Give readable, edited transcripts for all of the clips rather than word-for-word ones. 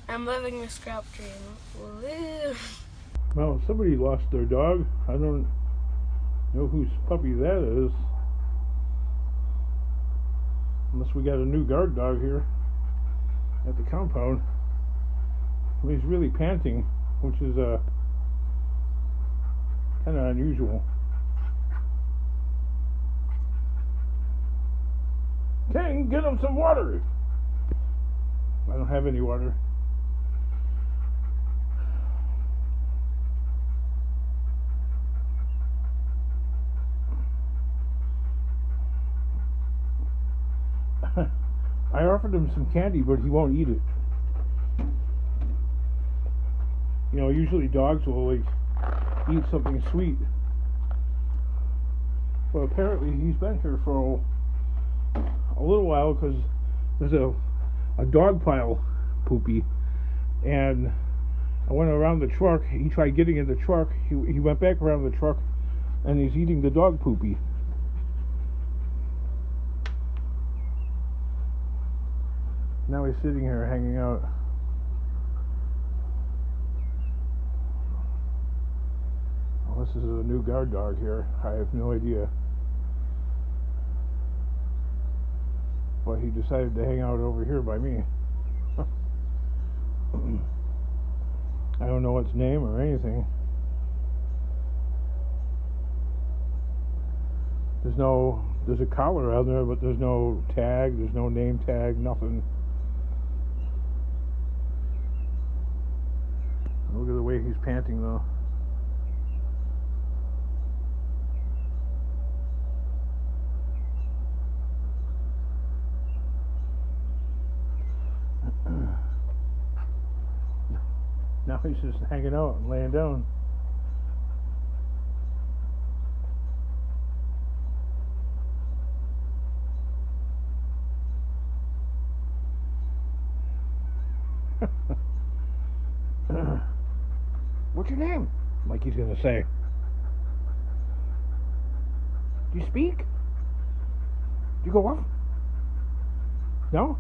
I'm living the scrap dream. Woo. Well, somebody lost their dog. I don't know whose puppy that is. Unless we got a new guard dog here at the compound. He's really panting, which is kind of unusual. King, get him some water. I don't have any water. I offered him some candy, but he won't eat it. You know, usually dogs will like eat something sweet. Well, apparently he's been here for a little while because there's a dog pile poopy, and I went around the truck. He tried getting in the truck. He went back around the truck, and he's eating the dog poopy. Now he's sitting here hanging out. Well, this is a new guard dog here. I have no idea. But he decided to hang out over here by me. I don't know its name or anything. There's a collar on there, but there's no tag, there's no name tag, nothing. Look at the way he's panting though. Now he's just hanging out and laying down. What's your name? Like he's gonna say. Do you speak? Do you go off? No?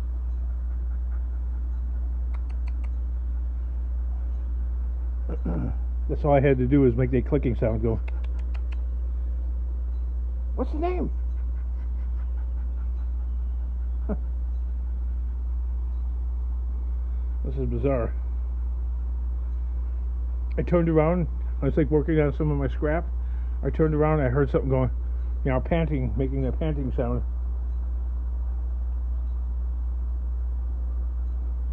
That's all I had to do is make that clicking sound go. What's the name? This is bizarre. I turned around. I was like working on some of my scrap. I turned around and I heard something going, you know, panting, making that panting sound.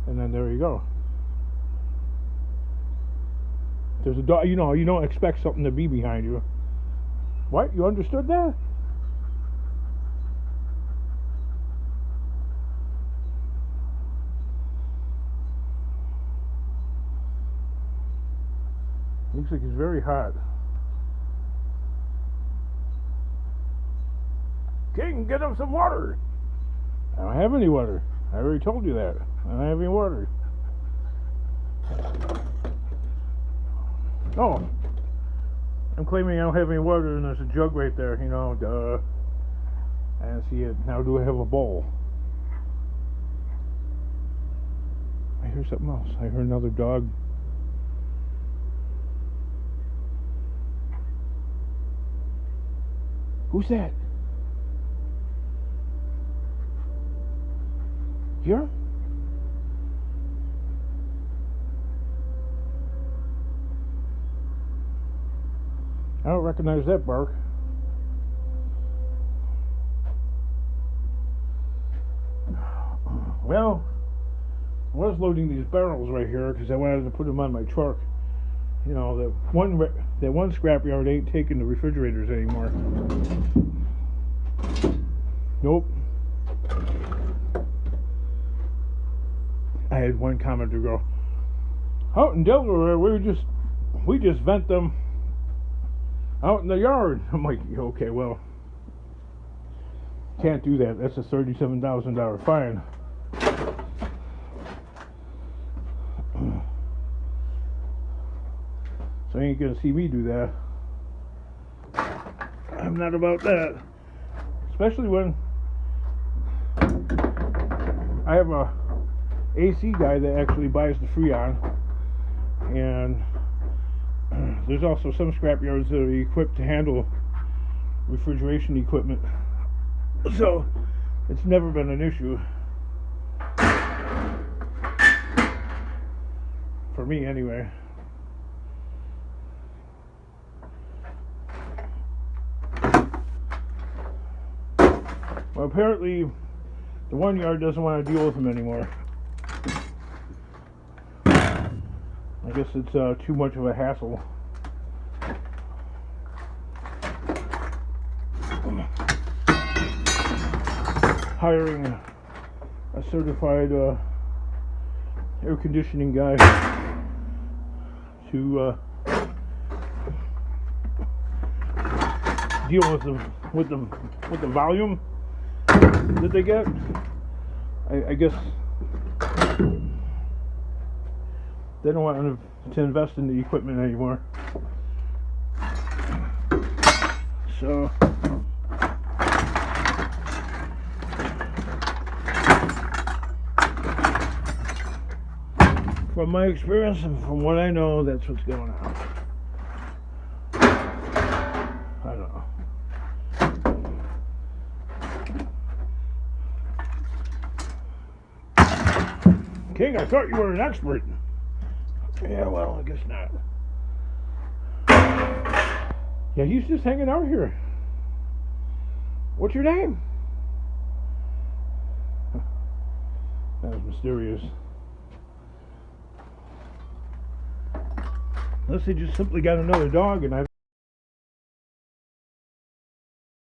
And then there you go. There's a dog. You know, you don't expect something to be behind you. What? You understood that? Looks like he's very hot. King, get him some water. I don't have any water. I already told you that. I don't have any water. Oh, I'm claiming I don't have any water, and there's a jug right there. You know, duh. I didn't see it. Now do I have a bowl? I hear something else. I heard another dog. Who's that? Here? I don't recognize that bark. Well, I was loading these barrels right here because I wanted to put them on my truck. You know, that one scrapyard ain't taking the refrigerators anymore. Nope. I had one commenter go, out in Delaware, we just vent them out in the yard. I'm like, okay, well, can't do that. That's a $37,000 fine. So you ain't gonna see me do that. I'm not about that. Especially when I have AC guy that actually buys the Freon, and there's also some scrap yards that are equipped to handle refrigeration equipment, so it's never been an issue for me anyway. Well, apparently the one yard doesn't want to deal with them anymore. I guess it's too much of a hassle. Hiring a certified air conditioning guy to deal with the volume that they get. I guess they don't want to invest in the equipment anymore. So from my experience and from what I know, that's what's going on. I don't know. King, I thought you were an expert. Yeah, well, I guess not. Yeah, he's just hanging out here. What's your name? That was mysterious. Unless they just simply got another dog and I